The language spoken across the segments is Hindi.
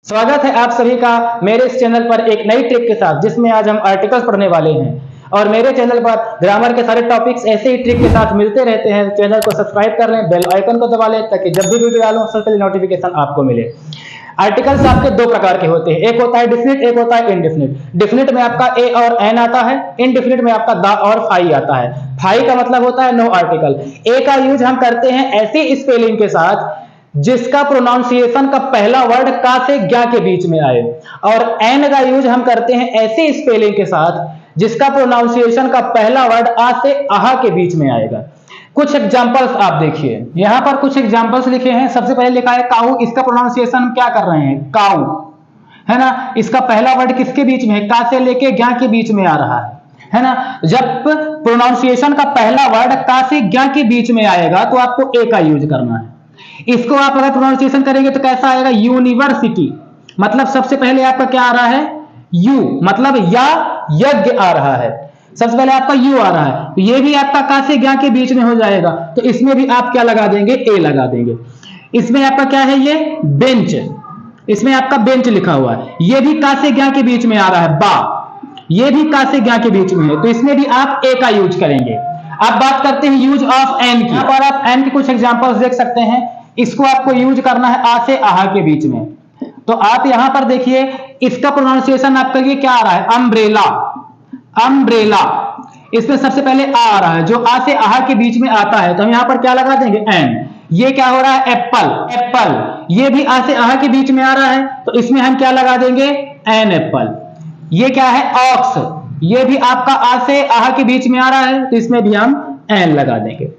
स्वागत है आप सभी का मेरे इस चैनल पर एक नई ट्रिक के साथ, जिसमें आज हम आर्टिकल्स पढ़ने वाले हैं। और मेरे चैनल पर ग्रामर के सारे टॉपिक्स ऐसे ही ट्रिक के साथ मिलते रहते हैं। चैनल को सब्सक्राइब कर लें, बेल आइकन को दबा लें ताकि जब भी वीडियो डालूं सबसे पहले नोटिफिकेशन आपको मिले। आर्टिकल्स आपके दो प्रकार के होते हैं, एक होता है डिफिनिट, एक होता है इनडिफिनिट। डिफिनिट में आपका ए और एन आता है, इनडिफिनिट में आपका दा और फाई आता है। फाई का मतलब होता है नो आर्टिकल। ए का यूज हम करते हैं ऐसी स्पेलिंग के साथ जिसका प्रोनाउंसिएशन का पहला वर्ड का से ज्ञा के बीच में आए, और एन का यूज हम करते हैं ऐसी स्पेलिंग के साथ जिसका प्रोनाउंसिएशन का पहला वर्ड आ से आहा के बीच में आएगा। कुछ एग्जांपल्स आप देखिए, यहां पर कुछ एग्जांपल्स लिखे हैं। सबसे पहले लिखा है काऊ, इसका प्रोनाउंसिएशन हम क्या कर रहे हैं, काऊ, है ना। इसका पहला वर्ड किसके बीच में है, का से लेके ज्ञा के बीच में आ रहा है ना। जब प्रोनाउंसिएशन का पहला वर्ड का से ज्ञा के बीच में आएगा तो आपको ए का यूज करना है। इसको आप अगर प्रोनाउंसिएशन करेंगे तो कैसा आएगा, यूनिवर्सिटी। मतलब सबसे पहले आपका क्या आ रहा है, यू, मतलब या यज्ञ आ रहा है। सबसे पहले आपका यू आ रहा है, तो ये भी आपका का से ज्ञा के बीच में हो जाएगा, तो इसमें भी आप क्या लगा देंगे, ए लगा देंगे। इसमें आपका क्या है, ये बेंच, इसमें आपका बेंच लिखा हुआ है, ये भी का से ज्ञा के बीच में आ रहा है। बा, ये भी का से ज्ञा के बीच में है, तो इसमें भी आप ए का यूज करेंगे। अब बात करते हैं यूज ऑफ एन की। यहां पर आप एन के कुछ एग्जांपल्स देख सकते हैं। इसको आपको यूज करना है आ से आहा के बीच में। तो आप यहां पर देखिए, इसका प्रोनाउंसिएशन आपका ये क्या आ रहा है, अम्ब्रेला, अम्ब्रेला। इसमें सबसे पहले आ रहा है जो आ से आहा के बीच में आता है, तो हम यहां पर क्या लगा देंगे, एन। ये क्या हो रहा है, एप्पल, एप्पल, ये भी आ से आहा के बीच में आ रहा है, तो इसमें हम क्या लगा देंगे, एन एप्पल। ये क्या है, ऑक्स, ये भी आपका आ से आहा के बीच में आ रहा है, तो इसमें भी हम एन लगा देंगे।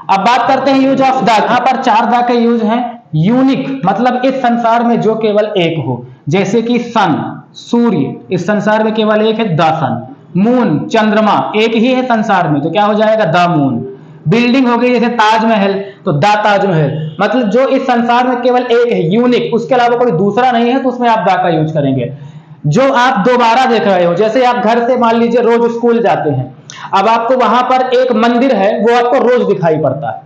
अब बात करते हैं यूज ऑफ द। यहां पर चार द के यूज हैं। यूनिक मतलब इस संसार में जो केवल एक हो, जैसे कि सन, सूर्य, इस संसार में केवल एक है, द सन। मून, चंद्रमा, एक ही है संसार में, तो क्या हो जाएगा, द मून। बिल्डिंग हो गई जैसे ताजमहल, तो द ताजमहल, मतलब जो इस संसार में केवल एक है, यूनिक, उसके अलावा कोई दूसरा नहीं है, तो उसमें आप द का यूज करेंगे। जो आप दोबारा देख रहे हो, जैसे आप घर से मान लीजिए रोज स्कूल जाते हैं, अब आपको वहां पर एक मंदिर है, वो आपको रोज दिखाई पड़ता है,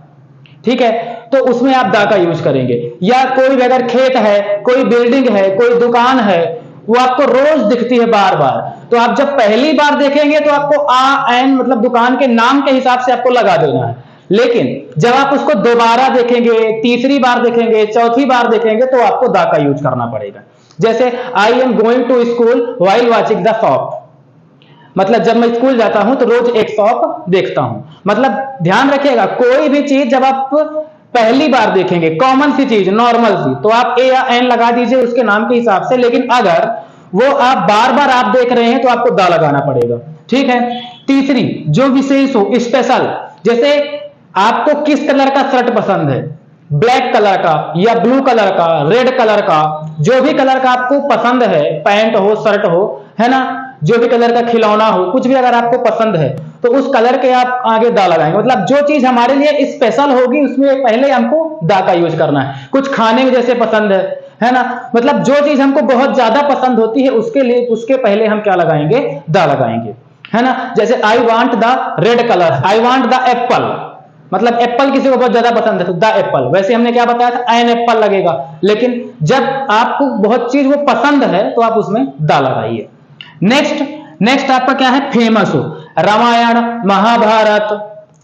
ठीक है, तो उसमें आप दा का यूज करेंगे। या कोई अगर खेत है, कोई बिल्डिंग है, कोई दुकान है, वो आपको रोज दिखती है बार बार, तो आप जब पहली बार देखेंगे तो आपको आ एन मतलब दुकान के नाम के हिसाब से आपको लगा देना है। लेकिन जब आप उसको दोबारा देखेंगे, तीसरी बार देखेंगे, चौथी बार देखेंगे, तो आपको दा का यूज करना पड़ेगा। जैसे I am going to school while watching the shop, मतलब जब मैं स्कूल जाता हूं तो रोज एक शॉप देखता हूं। मतलब ध्यान रखिएगा, कोई भी चीज जब आप पहली बार देखेंगे, कॉमन सी चीज, नॉर्मल सी, तो आप ए या एन लगा दीजिए उसके नाम के हिसाब से। लेकिन अगर वो आप बार बार आप देख रहे हैं तो आपको दा लगाना पड़ेगा, ठीक है। तीसरी, जो विशेष हो, स्पेशल, जैसे आपको किस कलर का शर्ट पसंद है, ब्लैक कलर का या ब्लू कलर का, रेड कलर का, जो भी कलर का आपको पसंद है, पैंट हो, शर्ट हो, है ना, जो भी कलर का खिलौना हो, कुछ भी अगर आपको पसंद है तो उस कलर के आप आगे दा लगाएंगे। मतलब जो चीज हमारे लिए स्पेशल होगी उसमें पहले हमको दा का यूज करना है। कुछ खाने में जैसे पसंद है ना, मतलब जो चीज हमको बहुत ज्यादा पसंद होती है उसके लिए उसके पहले हम क्या लगाएंगे, दा लगाएंगे, है ना। जैसे I want the red colour, I want the Apple, मतलब एप्पल किसी को बहुत ज्यादा पसंद है तो द एप्पल। वैसे हमने क्या बताया था, एन एप्पल लगेगा, लेकिन जब आपको बहुत चीज वो पसंद है तो आप उसमें दा लगाइए। नेक्स्ट आपका क्या है, फेमस हो, रामायण, महाभारत,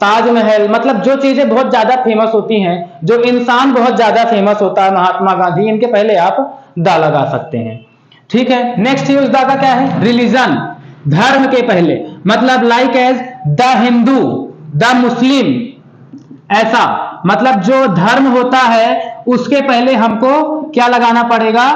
ताजमहल, मतलब जो चीजें बहुत ज्यादा फेमस होती हैं, जो इंसान बहुत ज्यादा फेमस होता है, महात्मा गांधी, इनके पहले आप दा लगा सकते हैं, ठीक है। नेक्स्ट यूज दा का क्या है, रिलीजन, धर्म के पहले, मतलब like as the Hindu, the Muslim, ऐसा, मतलब जो धर्म होता है उसके पहले हमको क्या लगाना पड़ेगा,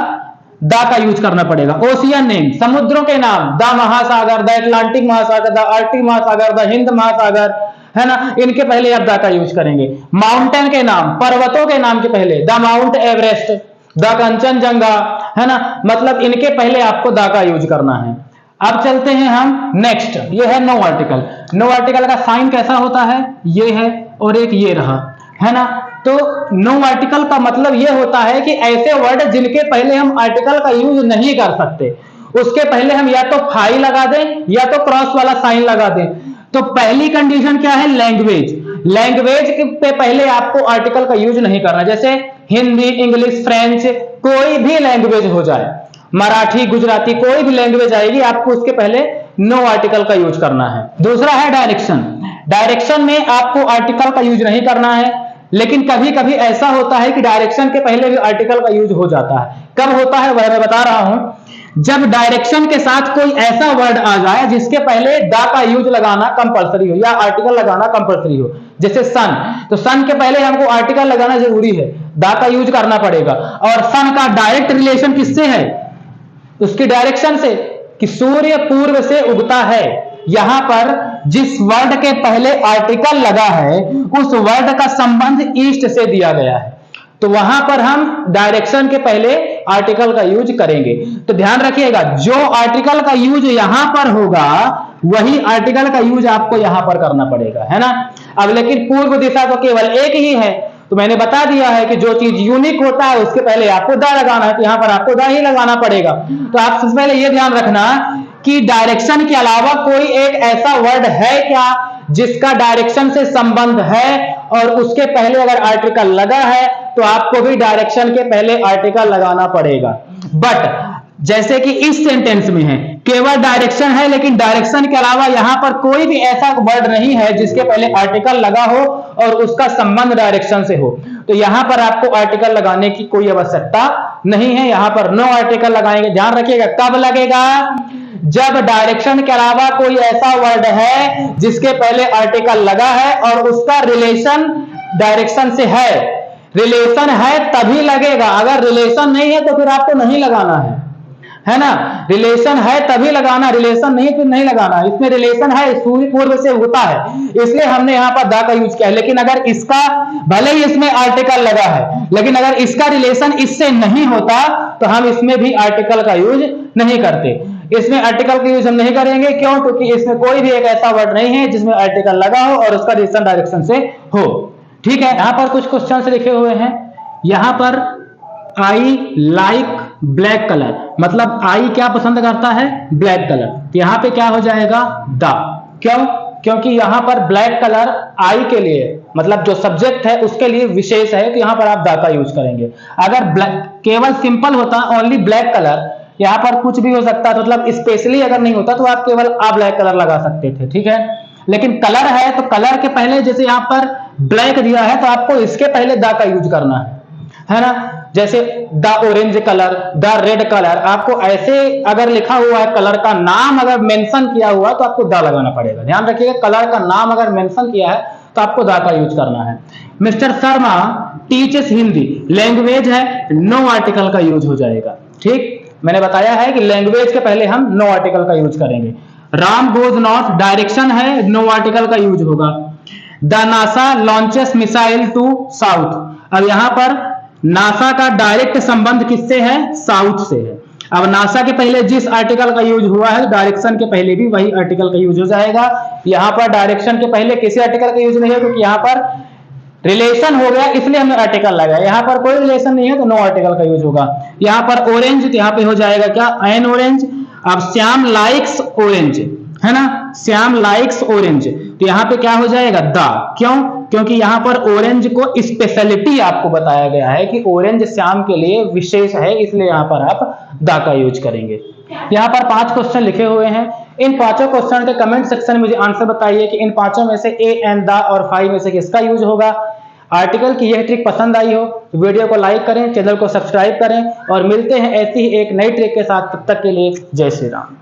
दा का यूज करना पड़ेगा। ओशियन नेम, समुद्रों के नाम, द महासागर, द अटलांटिक महासागर, द आर्कटिक महासागर, द हिंद महासागर, है ना, इनके पहले आप दा का यूज करेंगे। माउंटेन के नाम, पर्वतों के नाम के पहले the mount Everest, the Kanchenjunga, है ना, मतलब इनके पहले आपको दा का यूज करना है। अब चलते हैं हम नेक्स्ट, ये है नो आर्टिकल। नो आर्टिकल का साइन कैसा होता है, ये है और एक ये रहा, है ना। तो नो आर्टिकल का मतलब यह होता है कि ऐसे वर्ड जिनके पहले हम आर्टिकल का यूज नहीं कर सकते, उसके पहले हम या तो फाई लगा दें या तो क्रॉस वाला साइन लगा दें। तो पहली कंडीशन क्या है, लैंग्वेज, लैंग्वेज पे पहले आपको आर्टिकल का यूज नहीं करना। जैसे हिंदी, इंग्लिश, फ्रेंच, कोई भी लैंग्वेज हो जाए, मराठी, गुजराती, कोई भी लैंग्वेज आएगी, आपको उसके पहले नो आर्टिकल का यूज करना है। दूसरा है डायरेक्शन। डायरेक्शन में आपको आर्टिकल का यूज नहीं करना है, लेकिन कभी कभी ऐसा होता है कि डायरेक्शन के पहले भी आर्टिकल का यूज हो जाता है। कब होता है वह मैं बता रहा हूं, जब डायरेक्शन के साथ कोई ऐसा वर्ड आ जाए जिसके पहले दा का यूज लगाना कंपलसरी हो या आर्टिकल लगाना कंपलसरी हो, जैसे सन, तो सन के पहले हमको आर्टिकल लगाना जरूरी है, दा का यूज करना पड़ेगा। और सन का डायरेक्ट रिलेशन किससे है? उसकी डायरेक्शन से, कि सूर्य पूर्व से उगता है। यहां पर जिस वर्ड के पहले आर्टिकल लगा है उस वर्ड का संबंध ईस्ट से दिया गया है, तो वहां पर हम डायरेक्शन के पहले आर्टिकल का यूज करेंगे। तो ध्यान रखिएगा, जो आर्टिकल का यूज यहां पर होगा वही आर्टिकल का यूज आपको यहां पर करना पड़ेगा, है ना। अब लेकिन पूर्व दिशा तो केवल एक ही है, तो मैंने बता दिया है कि जो चीज यूनिक होता है उसके पहले आपको दा लगाना है, तो यहां पर आपको दा ही लगाना पड़ेगा। तो आप सबसे पहले यह ध्यान रखना कि डायरेक्शन के अलावा कोई एक ऐसा वर्ड है क्या जिसका डायरेक्शन से संबंध है और उसके पहले अगर आर्टिकल लगा है तो आपको भी डायरेक्शन के पहले आर्टिकल लगाना पड़ेगा। बट जैसे कि इस सेंटेंस में है, केवल डायरेक्शन है, लेकिन डायरेक्शन के अलावा यहां पर कोई भी ऐसा वर्ड नहीं है जिसके पहले आर्टिकल लगा हो और उसका संबंध डायरेक्शन से हो, तो यहां पर आपको आर्टिकल लगाने की कोई आवश्यकता नहीं है, यहां पर नो आर्टिकल लगाएंगे। ध्यान रखिएगा, कब लगेगा? जब डायरेक्शन के अलावा कोई ऐसा वर्ड है जिसके पहले आर्टिकल लगा है और उसका रिलेशन डायरेक्शन से रिलेशन है तभी लगेगा। अगर रिलेशन नहीं है तो फिर आपको नहीं लगाना है ना। रिलेशन है तभी लगाना, रिलेशन नहीं फिर नहीं लगाना। इसमें रिलेशन है, सूर्य पूर्व से होता है, इसलिए हमने यहां पर दा का यूज किया है। लेकिन अगर इसका, भले ही इसमें आर्टिकल लगा है, लेकिन अगर इसका रिलेशन इससे नहीं होता तो हम इसमें भी आर्टिकल का यूज नहीं करते। इसमें आर्टिकल का यूज हम नहीं करेंगे, क्यों? क्योंकि इसमें कोई भी एक ऐसा वर्ड नहीं है जिसमें आर्टिकल लगा हो और उसका रिलेशन डायरेक्शन से हो। ठीक है, यहां पर कुछ क्वेश्चन लिखे हुए हैं। यहां पर आई लाइक ब्लैक कलर, मतलब आई क्या पसंद करता है? Black colour. तो यहां पे क्या हो जाएगा? दा। क्यों? क्योंकि यहां पर ब्लैक कलर आई के लिए, मतलब जो सब्जेक्ट है उसके लिए विशेष है, तो यहां पर आप दा का यूज करेंगे। अगर ब्लैक केवल सिंपल होता, ओनली ब्लैक कलर, यहां पर कुछ भी हो सकता है, मतलब स्पेशली अगर नहीं होता तो आप केवल आ ब्लैक कलर लगा सकते थे। ठीक है, लेकिन कलर है तो कलर के पहले, जैसे यहां पर ब्लैक दिया है तो आपको इसके पहले दा का यूज करना है ना। जैसे the orange colour, the red colour, आपको ऐसे अगर लिखा हुआ है, कलर का नाम अगर मेंशन किया हुआ तो आपको दा लगाना पड़ेगा। ध्यान रखिएगा, कलर का नाम अगर मेंशन किया है तो आपको दा का यूज करना है। Mister Sharma teaches Hindi, language है, नो आर्टिकल का यूज हो जाएगा। ठीक, मैंने बताया है कि लैंग्वेज के पहले हम नो आर्टिकल का यूज करेंगे। राम गोज नॉर्थ, डायरेक्शन है, नो आर्टिकल का यूज होगा। The NASA launches missile to south, अब यहां पर नासा का डायरेक्ट संबंध किससे है? साउथ से है। अब नासा के पहले जिस आर्टिकल का यूज हुआ है, डायरेक्शन के पहले भी वही आर्टिकल का यूज हो जाएगा। यहां पर डायरेक्शन के पहले किसी आर्टिकल का यूज नहीं है, क्योंकि यहां पर रिलेशन हो गया इसलिए हमने आर्टिकल लगाया। यहां पर कोई रिलेशन नहीं है तो नो आर्टिकल का यूज होगा। यहां पर ऑरेंज, तो यहां पे हो जाएगा क्या? N orange. अब श्याम लाइक्स ऑरेंज, है ना, श्याम लाइक्स ऑरेंज, तो यहां पे क्या हो जाएगा? दा। क्यों? क्योंकि यहां पर ऑरेंज को स्पेशलिटी आपको बताया गया है कि ऑरेंज श्याम के लिए विशेष है, इसलिए यहां पर आप दा का यूज करेंगे। यहां पर 5 क्वेश्चन लिखे हुए हैं। इन 5 क्वेश्चन के कमेंट सेक्शन में मुझे आंसर बताइए कि इन 5 में से ए एंड दा और 5 में से किसका यूज होगा। आर्टिकल की यह ट्रिक पसंद आई हो तो वीडियो को लाइक करें, चैनल को सब्सक्राइब करें और मिलते हैं ऐसी ही एक नई ट्रिक के साथ। तब तक के लिए जय श्री राम।